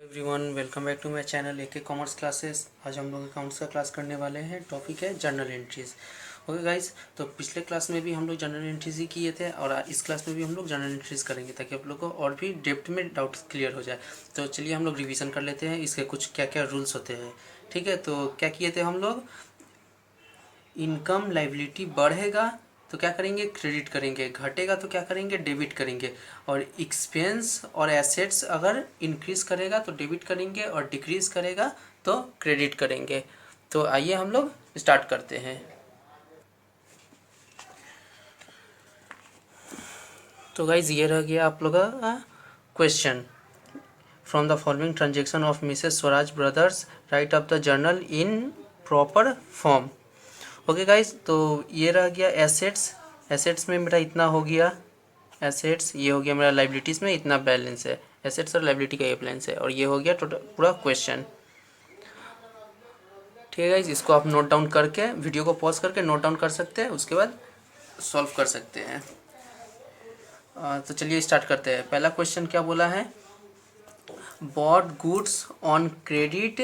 Everyone welcome back to my channel A K commerce classes. आज हम लोग अकाउंट्स का क्लास करने वाले हैं। टॉपिक है जर्नल एंट्रीज। ओके गाइस, तो पिछले क्लास में भी हम लोग जनरल एंट्रीज ही किए थे और इस क्लास में भी हम लोग जनरल एंट्रीज करेंगे ताकि आप लोग को और भी डेप्थ में डाउट्स क्लियर हो जाए। तो चलिए हम लोग रिवीजन कर लेते हैं इसके कुछ क्या क्या रूल्स होते हैं। ठीक है, तो क्या किए थे हम लोग, इनकम लाइबिलिटी बढ़ेगा तो क्या करेंगे, क्रेडिट करेंगे, घटेगा तो क्या करेंगे, डेबिट करेंगे। और एक्सपेंस और एसेट्स अगर इंक्रीज करेगा तो डेबिट करेंगे और डिक्रीज करेगा तो क्रेडिट करेंगे। तो आइए हम लोग स्टार्ट करते हैं। तो गाइज ये रह गया आप लोग का question. From the following transaction of Mrs Swaraj brothers right up the journal in proper form. Okay guys, तो ये रह गया एसेट्स। एसेट्स में मेरा इतना हो गया एसेट्स, ये हो गया मेरा लाइबिलिटीज़ में इतना बैलेंस है। एसेट्स और लाइबिलिटी का ये बैलेंस है और ये हो गया टोटल पूरा क्वेश्चन। ठीक है गाइज, इसको आप नोट डाउन करके वीडियो को पॉज करके नोट डाउन कर सकते हैं, उसके बाद सॉल्व कर सकते हैं। तो चलिए स्टार्ट करते हैं। पहला क्वेश्चन क्या बोला है, bought goods on credit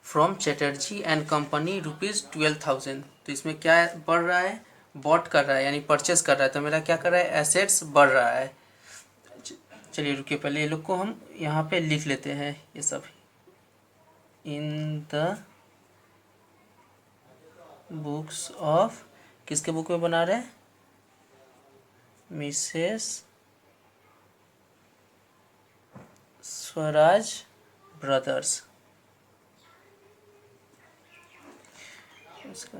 from Chatterjee and company ₹12,000। तो इसमें क्या बढ़ रहा है, बॉट कर रहा है यानी परचेस कर रहा है, तो मेरा क्या कर रहा है, एसेट्स बढ़ रहा है। चलिए रुकिए, पहले ये लोग को हम यहाँ पे लिख लेते हैं ये सब। इन द बुक्स ऑफ, किसके बुक में बना रहे हैं, मिसेस स्वराज ब्रदर्स। इसका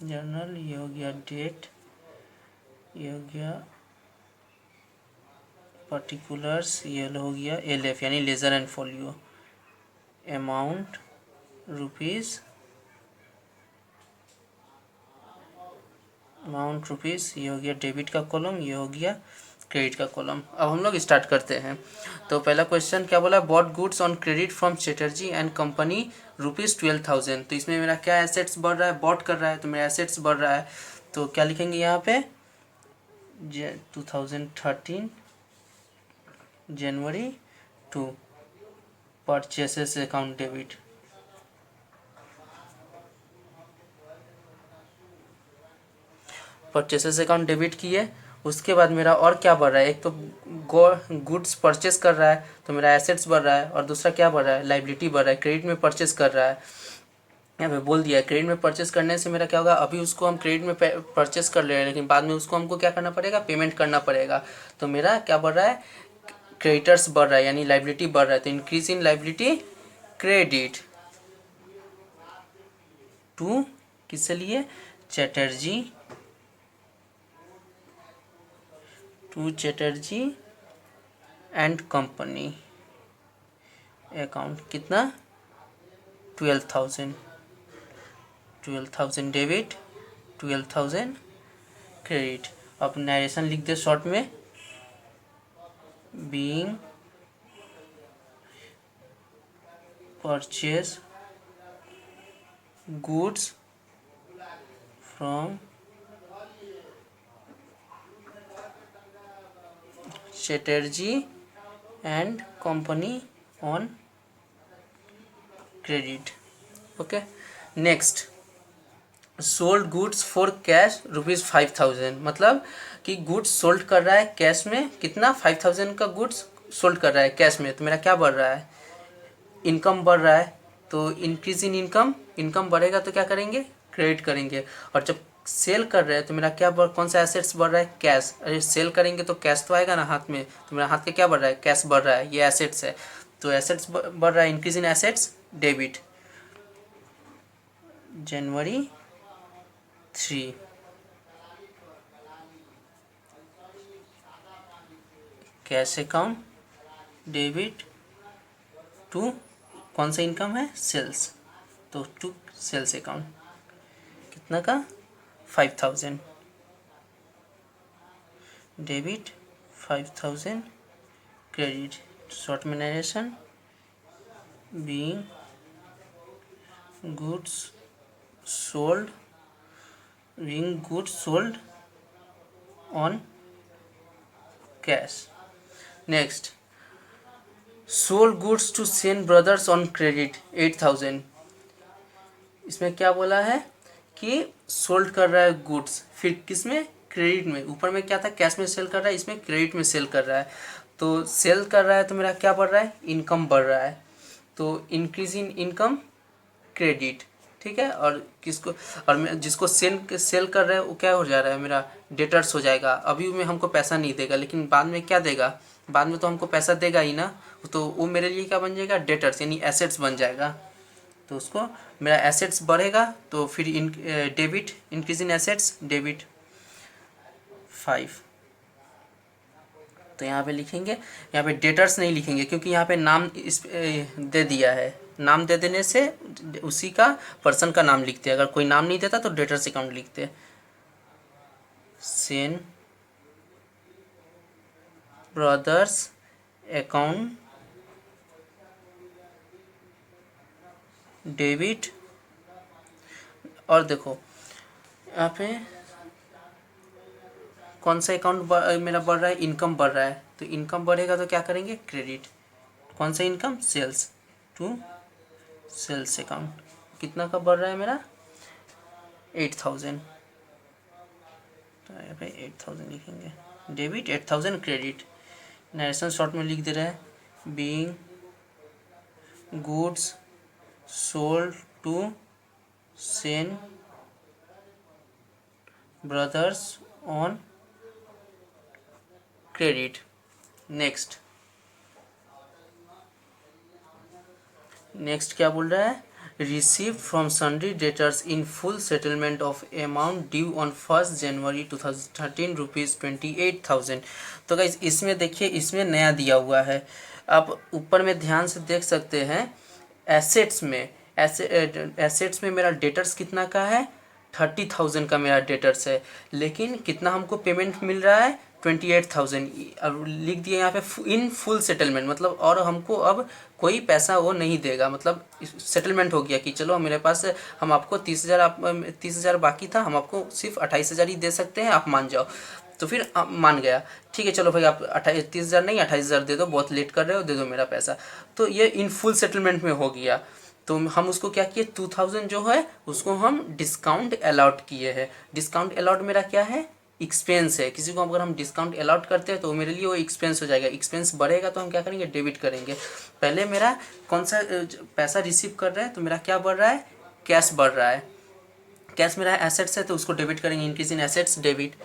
जर्नल, ये हो गया डेट, ये हो गया पर्टिकुलर्स, ये हो गया LF यानी ledger and folio, amount rupees, ये हो गया डेबिट का कॉलम, ये हो गया क्रेडिट का कॉलम। अब हम लोग स्टार्ट करते हैं। तो पहला क्वेश्चन क्या बोला, bought goods on credit from Chatterjee and company ₹12,000। तो इसमें मेरा क्या एसेट्स बढ़ रहा है, बॉट कर रहा है तो मेरा एसेट्स बढ़ रहा है। तो क्या लिखेंगे यहाँ पे, 2013 जनवरी to purchases account debit. Purchases account debit किए, उसके बाद मेरा और क्या बढ़ रहा है, एक तो गुड्स परचेस कर रहा है तो मेरा एसेट्स बढ़ रहा है, और दूसरा क्या बढ़ रहा है, लाइबिलिटी बढ़ रहा है, क्रेडिट में परचेस कर रहा है। यहाँ पे बोल दिया है क्रेडिट में परचेस करने से मेरा क्या होगा, अभी उसको हम क्रेडिट में परचेस कर ले रहे हैं लेकिन बाद में उसको हमको क्या करना पड़ेगा, पेमेंट करना पड़ेगा। तो मेरा क्या बढ़ रहा है, क्रेडिटर्स बढ़ रहा है यानी लाइबिलिटी बढ़ रहा है। तो increase in liability credit to, किससे लिए, Chatterjee, to Chatterjee and company account, कितना, 12,000 डेबिट, 12,000 क्रेडिट। अब नरेशन लिख दे शॉर्ट में, being purchase goods from Chatterjee and company on credit. Okay, next, sold goods for cash ₹5,000। मतलब कि गुड्स सोल्ड कर रहा है कैश में, कितना, 5,000 का गुड्स सोल्ड कर रहा है कैश में। तो मेरा क्या बढ़ रहा है, इनकम बढ़ रहा है। तो इंक्रीज इन इनकम, इनकम बढ़ेगा तो क्या करेंगे, क्रेडिट करेंगे। और जब सेल कर रहे हैं तो मेरा क्या कौन सा एसेट्स बढ़ रहा है, कैश। अरे सेल करेंगे तो कैश तो आएगा ना हाथ में, तो मेरा हाथ का क्या बढ़ रहा है, कैश बढ़ रहा है, ये एसेट्स है। तो एसेट्स बढ़ रहा है, increase in assets debit, January 3 cash account debit to, कौन सा इनकम है, सेल्स, तो टू सेल्स अकाउंट, कितना का, 5,000 डेबिट, 5,000 क्रेडिट। शॉर्ट में narration, being goods sold, being goods sold on cash. Next, sold goods to Sen brothers on credit 8,000। इसमें क्या बोला है कि सोल्ड कर रहा है गुड्स, फिर किस में, क्रेडिट में। ऊपर में क्या था, कैश में सेल कर रहा है, इसमें क्रेडिट में सेल कर रहा है। तो सेल कर रहा है तो मेरा क्या बढ़ रहा है, इनकम बढ़ रहा है। तो इंक्रीज इन इनकम क्रेडिट, ठीक है। और किसको, और जिसको सेल कर रहा है वो क्या हो जा रहा है, मेरा डेटर्स हो जाएगा। अभी में हमको पैसा नहीं देगा, लेकिन बाद में क्या देगा, बाद में तो हमको पैसा देगा ही ना। तो वो मेरे लिए क्या बन जाएगा, डेटर्स, यानी एसेट्स बन जाएगा। तो उसको मेरा एसेट्स बढ़ेगा तो फिर debit, increase in assets debit 5। तो यहाँ पे लिखेंगे, यहाँ पे डेटर्स नहीं लिखेंगे क्योंकि यहाँ पे नाम दे दिया है। नाम दे देने से उसी का पर्सन का नाम लिखते हैं। अगर कोई नाम नहीं देता तो डेटर्स अकाउंट लिखते हैं। Sen brothers account debit. और देखो यहाँ पे कौन सा अकाउंट मेरा बढ़ रहा है, इनकम बढ़ रहा है। तो इनकम बढ़ेगा तो क्या करेंगे, क्रेडिट। कौन सा income, sales, to sales account. कितना का बढ़ रहा है मेरा, 8,000। तो यहाँ पे 8,000 लिखेंगे, डेबिट 8,000 क्रेडिट। नरेशन शॉर्ट में लिख दे रहा है, being goods sold to Sen brothers on credit. Next क्या बोल रहा है, receive from sundry debtors in full settlement of amount due on 1 January 2013 rupees 28,000। तो गाइस इसमें देखिए, इसमें नया दिया हुआ है। आप ऊपर में ध्यान से देख सकते हैं, एसेट्स में मेरा डेटर्स कितना का है, 30,000 का मेरा डेटर्स है। लेकिन कितना हमको पेमेंट मिल रहा है, 28,000। अब लिख दिया यहाँ पे इन फुल सेटलमेंट, मतलब और हमको अब कोई पैसा वो नहीं देगा। मतलब सेटलमेंट हो गया कि चलो मेरे पास, हम आपको 30,000, आप 30,000 बाकी था, हम आपको सिर्फ 28,000 ही दे सकते हैं, आप मान जाओ। तो फिर मान गया, ठीक है चलो भाई, आप 30,000 नहीं 28,000 दे दो, बहुत लेट कर रहे हो, दे दो मेरा पैसा। तो ये इन फुल सेटलमेंट में हो गया। तो हम उसको क्या किए, 2,000 जो है उसको हम डिस्काउंट अलॉट किए हैं। डिस्काउंट अलॉट मेरा क्या है, एक्सपेंस है। किसी को अगर हम डिस्काउंट अलॉट करते हैं तो मेरे लिए वो एक्सपेंस हो जाएगा। एक्सपेंस बढ़ेगा तो हम क्या करेंगे, डेबिट करेंगे। पहले मेरा कौन सा पैसा रिसीव कर रहे हैं, तो मेरा क्या बढ़ रहा है, कैश बढ़ रहा है। कैश मेरा एसेट्स है तो उसको डेबिट करेंगे, इंक्रीज इन एसेट्स डेबिट।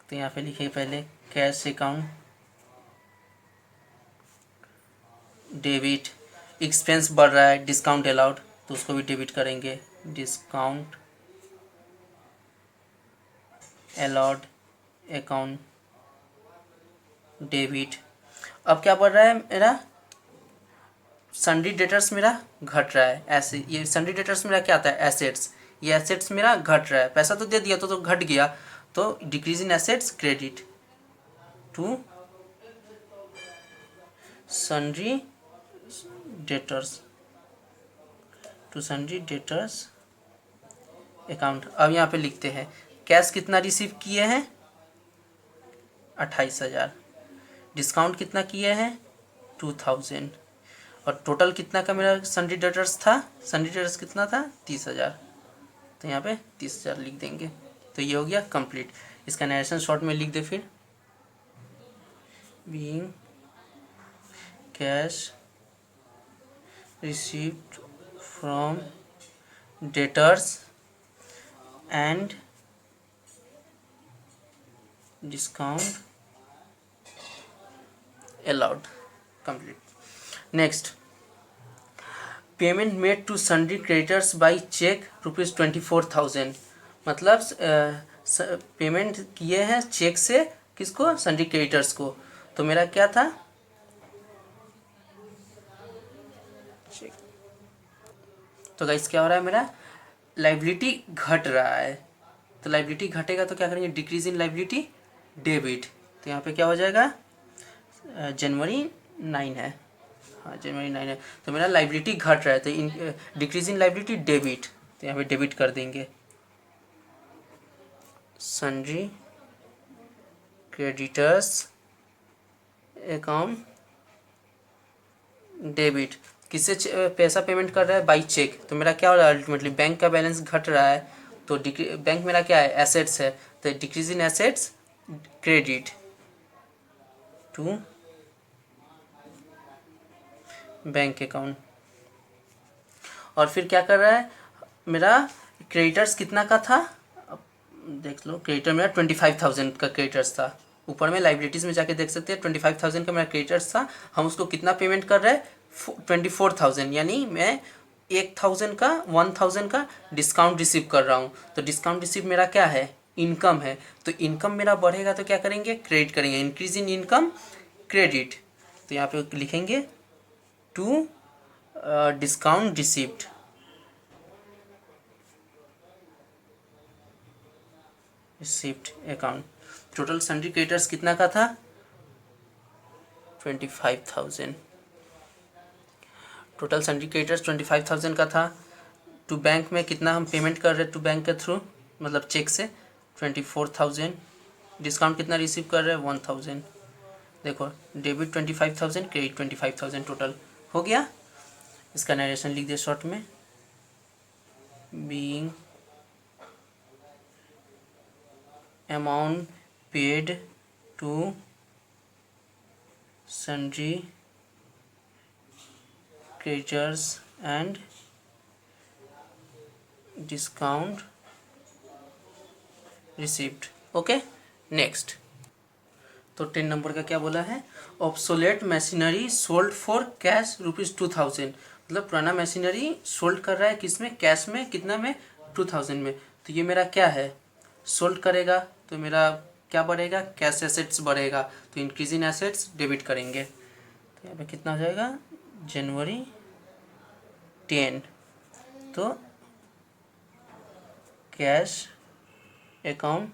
तो यहाँ पे लिखिए पहले कैश अकाउंट डेबिट। एक्सपेंस बढ़ रहा है, डिस्काउंट अलाउड, तो उसको भी डेबिट करेंगे, डिस्काउंट अलाउड अकाउंट डेबिट। अब क्या बढ़ रहा है मेरा, सन्ड्री डेटर्स मेरा घट रहा है। ऐसे ये सन्ड्री डेटर्स मेरा क्या आता है, एसेट्स। ये एसेट्स मेरा घट रहा है, पैसा तो दे दिया तो घट गया। तो decrease in assets credit to sundry debtors, account. अब यहाँ पे लिखते हैं कैश कितना रिसीव किए हैं, 28,000। डिस्काउंट कितना किए हैं, 2,000। और टोटल कितना का मेरा सन्ड्री डेटर्स था, सन्ड्री डेटर्स कितना था, 30,000। तो यहाँ पे 30,000 लिख देंगे। तो ये हो गया कंप्लीट। इसका नरेशन शॉर्ट में लिख दे फिर, being cash received from debtors and discount allowed, complete। Next, payment made to sundry creditors by cheque ₹24,000। मतलब पेमेंट किए हैं चेक से, किसको, सन्ड्री क्रेडिटर्स को। तो मेरा क्या था, तो गाइस क्या हो रहा है, मेरा लाइबिलिटी घट रहा है। तो लाइबिलिटी घटेगा तो क्या करेंगे, डिक्रीज इन लाइबिलिटी डेबिट। तो यहाँ पे क्या हो जाएगा, जनवरी 9 है, हाँ जनवरी 9 है। तो मेरा लाइबिलिटी घट रहा है, तो डिक्रीज इन लाइबिलिटी डेबिट। तो यहाँ पे डेबिट कर देंगे, सन्ड्री क्रेडिटर्स अकाउंट डेबिट। किससे पैसा पेमेंट कर रहा है? By cheque. तो मेरा क्या हो रहा है अल्टीमेटली? बैंक का बैलेंस घट रहा है, तो बैंक मेरा क्या है? एसेट्स है, तो decrease in assets credit to bank account. और फिर क्या कर रहा है? मेरा क्रेडिटर्स कितना का था? अब देख लो, क्रेडिटर मेरा 25,000 का क्रेडिटर्स था। ऊपर में लाइबिलिटीज़ में जाके देख सकते हैं 25,000 का मेरा क्रेडिटर्स था। हम उसको कितना पेमेंट कर रहे हैं? 24,000, यानी मैं 1,000 का 1,000 का डिस्काउंट रिसीव कर रहा हूँ। तो डिस्काउंट रिसीव मेरा क्या है? इनकम है। तो इनकम मेरा बढ़ेगा तो क्या करेंगे? क्रेडिट करेंगे। Increase in income credit. तो यहाँ पे लिखेंगे to discount received. Received account. Total sundry creditors कितना का था? 25,000। टोटल सन्ड्री क्रेडिटर्स 25,000 का था। टू बैंक में कितना हम पेमेंट कर रहे हैं? टू बैंक के थ्रू मतलब चेक से 24,000। डिस्काउंट कितना रिसीव कर रहे हैं? 1,000। देखो, डेबिट 25,000, क्रेडिट 25,000, टोटल हो गया। इसका नरेशन लिख दे शॉर्ट में। Being amount paid to sundry creditors and discount received. Okay, next. तो 10 नंबर का क्या बोला है? Obsolete machinery sold for cash ₹2,000। मतलब पुराना मशीनरी सोल्ड कर रहा है किस में? कैश में। कितना में? 2,000 में। तो ये मेरा क्या है? सोल्ड करेगा तो मेरा क्या बढ़ेगा? कैश एसेट्स बढ़ेगा। तो इंक्रीज इन एसेट्स डेबिट करेंगे। तो यहाँ पे कितना हो जाएगा? जनवरी 10। तो cash account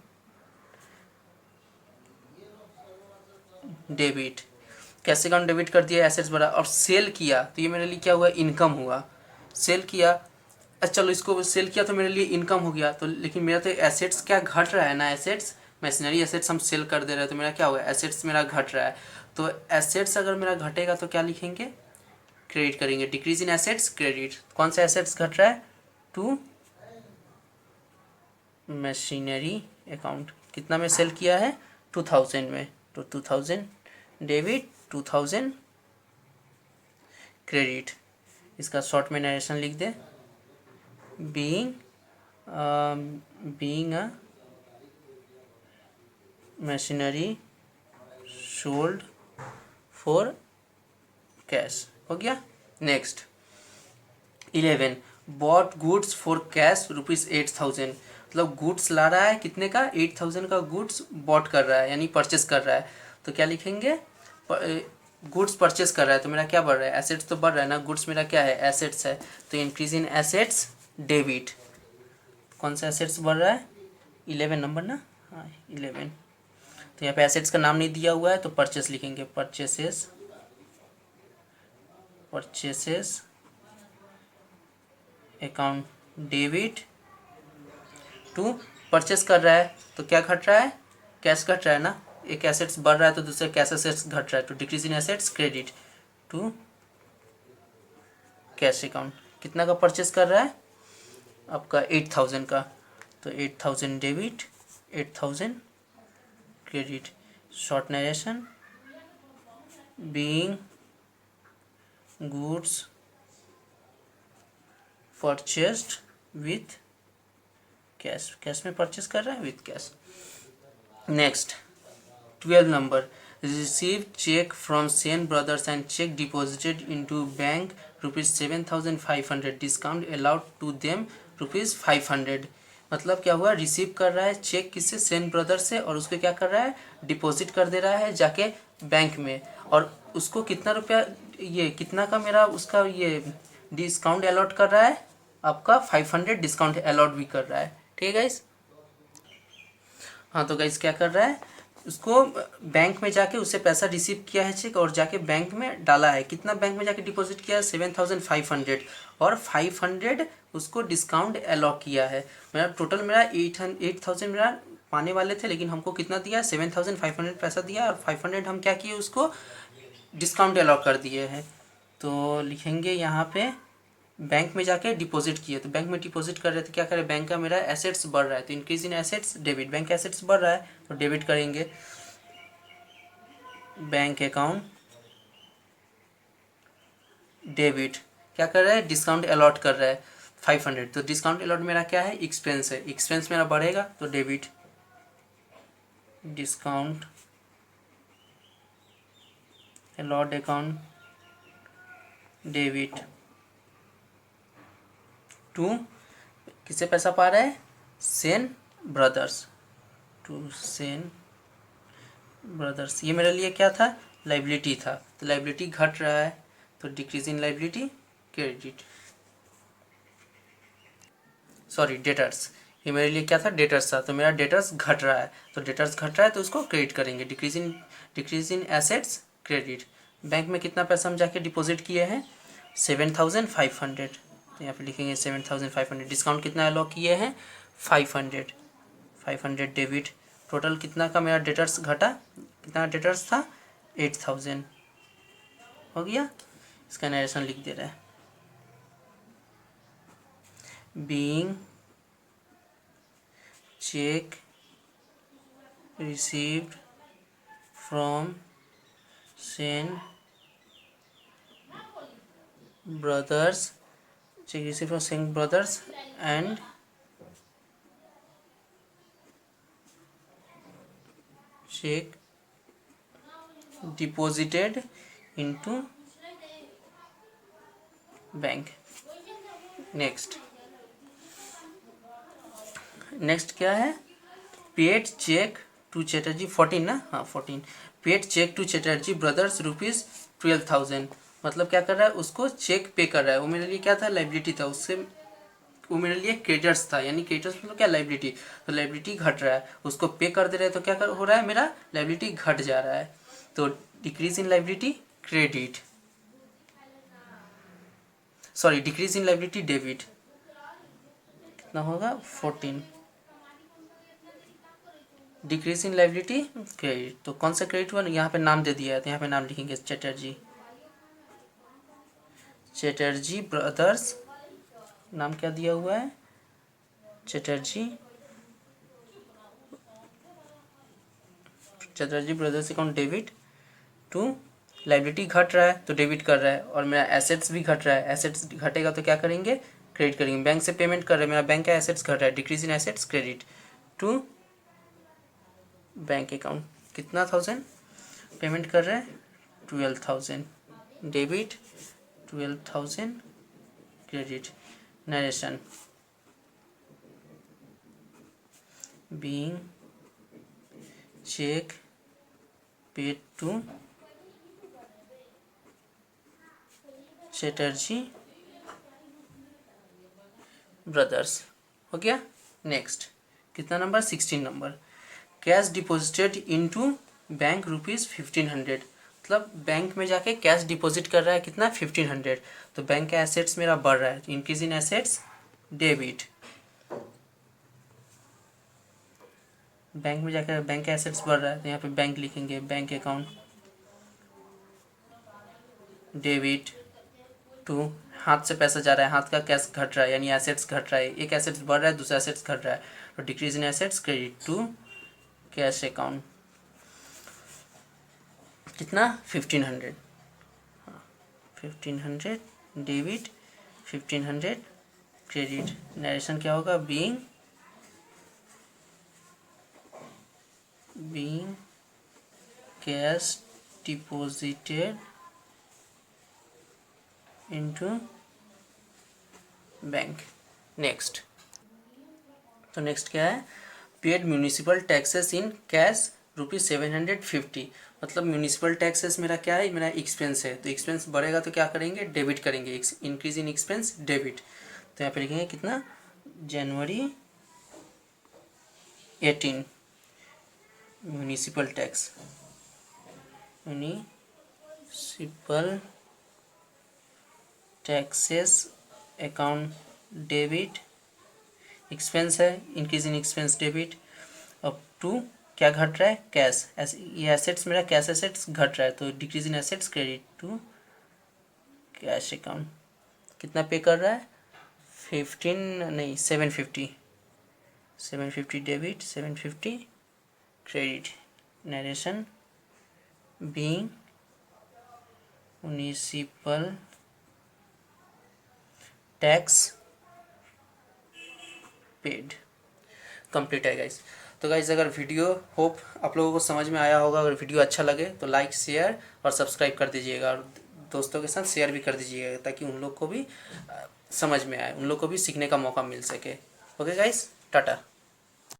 debit. Cash account debit कर दिया, एसेट्स बढ़ा। और सेल किया तो ये मेरे लिए क्या हुआ? इनकम हुआ। सेल किया, अच्छा चलो इसको सेल किया तो मेरे लिए इनकम हो गया। तो लेकिन मेरा तो एसेट्स क्या घट रहा है ना? एसेट्स, मशीनरी एसेट्स हम सेल कर दे रहे हैं, तो मेरा क्या हुआ? एसेट्स मेरा घट रहा है। तो एसेट्स अगर मेरा घटेगा तो क्या लिखेंगे? क्रेडिट करेंगे। Decrease in assets credit. कौन सा एसेट्स घट रहा है? To machinery account. कितना में सेल किया है? 2,000 में। तो 2,000 डेबिट, 2,000 क्रेडिट। इसका शॉर्ट में नरेशन लिख दे। Being a machinery sold for cash. हो गया। Next 11, bought goods for cash ₹8,000। मतलब गुड्स ला रहा है कितने का? 8,000 का गुड्स बॉट कर रहा है, यानी परचेस कर रहा है। तो क्या लिखेंगे? गुड्स परचेस कर रहा है तो मेरा क्या बढ़ रहा है? एसेट्स तो बढ़ रहा है ना। गुड्स मेरा क्या है? एसेट्स है। तो इंक्रीज इन एसेट्स डेबिट। कौन सा एसेट्स बढ़ रहा है? 11 नंबर ना। हाँ 11। तो यहाँ पे एसेट्स का नाम नहीं दिया हुआ है तो परचेस लिखेंगे। Purchases account debit to purchase कर रहा है तो क्या घट रहा है? कैश घट रहा है ना। एक एसेट्स बढ़ रहा है तो दूसरे कैश एसेट्स घट रहा है। तो decrease in assets credit to cash account. कितना का परचेस कर रहा है? आपका 8,000 का। तो 8,000 debit, 8,000 credit. Short narration. Being goods purchased with cash. Cash में परचेस कर रहा है with cash. Next 12 number, receive cheque from Sen brothers and cheque deposited into bank ₹7,500। Discount allowed to them ₹500। मतलब क्या हुआ? रिसीव कर रहा है चेक किससे? सेन ब्रदर्स से। और उसको क्या कर रहा है? डिपॉजिट कर दे रहा है जाके बैंक में। और उसको कितना रुपया, ये कितना का मेरा उसका ये डिस्काउंट अलॉट कर रहा है? आपका 500 डिस्काउंट अलॉट भी कर रहा है। ठीक है गाइस। हाँ तो गाइस क्या कर रहा है? उसको बैंक में जाके उससे पैसा रिसीव किया है चेक, और जाके बैंक में डाला है। कितना बैंक में जाके डिपॉजिट किया है? 7,500। और 500 उसको डिस्काउंट अलॉट किया है। मेरा टोटल मेरा 8,000 मेरा पाने वाले थे, लेकिन हमको कितना दिया, 7500 पैसा दिया, और 500 हम क्या किए, उसको डिस्काउंट अलॉट कर दिए हैं। तो लिखेंगे यहाँ पे बैंक में जाके डिपॉजिट किए, तो बैंक में डिपॉजिट कर रहे थे, क्या करें, बैंक का मेरा एसेट्स बढ़ रहा है, तो increase in assets debit, bank assets बढ़ रहा है तो डेबिट करेंगे। बैंक अकाउंट डेबिट, क्या कर रहा है, डिस्काउंट अलॉट कर रहा है 500, तो डिस्काउंट अलॉट मेरा क्या है, एक्सपेंस है, एक्सपेंस मेरा बढ़ेगा तो debit, discount allowed account debit to, किससे पैसा पा रहा है, Sen brothers, to Sen brothers. ये मेरे लिए क्या था, लाइबिलिटी था, तो लाइबिलिटी घट रहा है तो डिक्रीज इन लाइबिलिटी क्रेडिट, सॉरी डेटर्स, ये मेरे लिए क्या था, डेटर्स था, तो मेरा डेटर्स घट रहा है, तो डेटर्स घट रहा है तो उसको क्रेडिट करेंगे, decrease in assets credit. Bank में कितना पैसा हम जाके डिपॉजिट किए हैं, 7500, तो यहाँ पे लिखेंगे 7500, डिस्काउंट कितना अलॉट किए हैं, 500 डेबिट, टोटल कितना का मेरा डेटर्स घटा, कितना डेटर्स था, 8000 हो गया। इसका नरेशन लिख दे रहा है, being check received from Sen brothers, check received from Singh brothers and check deposited into bank. Next क्या है, पेड चेक टू चैटर्जी, 14 ना, हाँ 14, paid cheque to Chatterjee brothers ₹12,000, मतलब क्या कर रहा है, उसको चेक पे कर रहा है, वो मेरे लिए क्या था, लाइबिलिटी था, उससे वो मेरे लिए क्रेडिटर्स था, यानी क्रेडिटर्स मतलब क्या, लाइबिलिटी, तो लाइबिलिटी घट रहा है, उसको पे कर दे रहे हैं तो क्या हो रहा है, मेरा लाइबिलिटी घट जा रहा है, तो decrease in liability credit, sorry decrease in liability debit, कितना होगा 14, डिक्रीज इन लाइबिलिटी क्रेडिट, तो कौन सा क्रेडिट हुआ, यहाँ पे नाम दे दिया है तो यहाँ पे नाम लिखेंगे चैटर्जी ब्रदर्स, नाम क्या दिया हुआ है, Chatterjee brothers account debit to, liability घट रहा है तो डेबिट कर रहा है, और मेरा एसेट्स भी घट रहा है, एसेट्स घटेगा तो क्या करेंगे, क्रेडिट करेंगे, बैंक से पेमेंट कर रहे हैं, मेरा बैंक का एसेट्स घट रहा है, decrease in assets credit to bank account, कितना 1000 पेमेंट कर रहे हैं, 12000 debit, 12000 credit. Narration, being cheque paid to Chatterjee brothers, हो गया। नेक्स्ट कितना number, 16 number, cash deposited into bank ₹1500, मतलब बैंक में जाके कैश डिपॉजिट कर रहा है, कितना 1500, तो बैंक का एसेट्स मेरा बढ़ रहा है, increase in assets debit, bank में जाकर बैंक का एसेट्स बढ़ रहा है तो यहाँ पे बैंक लिखेंगे, बैंक अकाउंट डेबिट टू, हाथ से पैसा जा रहा है, हाथ का कैश घट रहा है, यानी एसेट्स घट रहा है, एक एसेट्स बढ़ रहा है दूसरा एसेट्स घट रहा है, तो decrease in assets credit to cash account, कितना 1500, 1500 डेबिट, 1500 क्रेडिट। नरेशन क्या होगा, being cash deposited into bank. Next, तो नेक्स्ट क्या है, paid municipal taxes in cash ₹750, मतलब म्यूनिसिपल टैक्सेस मेरा क्या है, मेरा एक्सपेंस है, तो एक्सपेंस बढ़ेगा तो क्या करेंगे, डेबिट करेंगे, इंक्रीज इन एक्सपेंस डेबिट, तो यहाँ पे लिखेंगे कितना, जनवरी 18 municipal tax, municipal taxes account debit, expense है, इंक्रीज इन एक्सपेंस डेबिट, और टू क्या घट रहा है, कैश। ये एसेट्स मेरा कैश एसेट्स घट रहा है, तो decrease in assets credit to cash account. कितना पे कर रहा है, 15 नहीं 750 debit 750 credit. Narration being municipal tax paid. Complete है गाइस। तो गाइस अगर वीडियो होप आप लोगों को समझ में आया होगा, अगर वीडियो अच्छा लगे तो लाइक शेयर और सब्सक्राइब कर दीजिएगा, और दोस्तों के साथ शेयर भी कर दीजिएगा ताकि उन लोग को भी समझ में आए, उन लोग को भी सीखने का मौका मिल सके। Okay guys, Tata.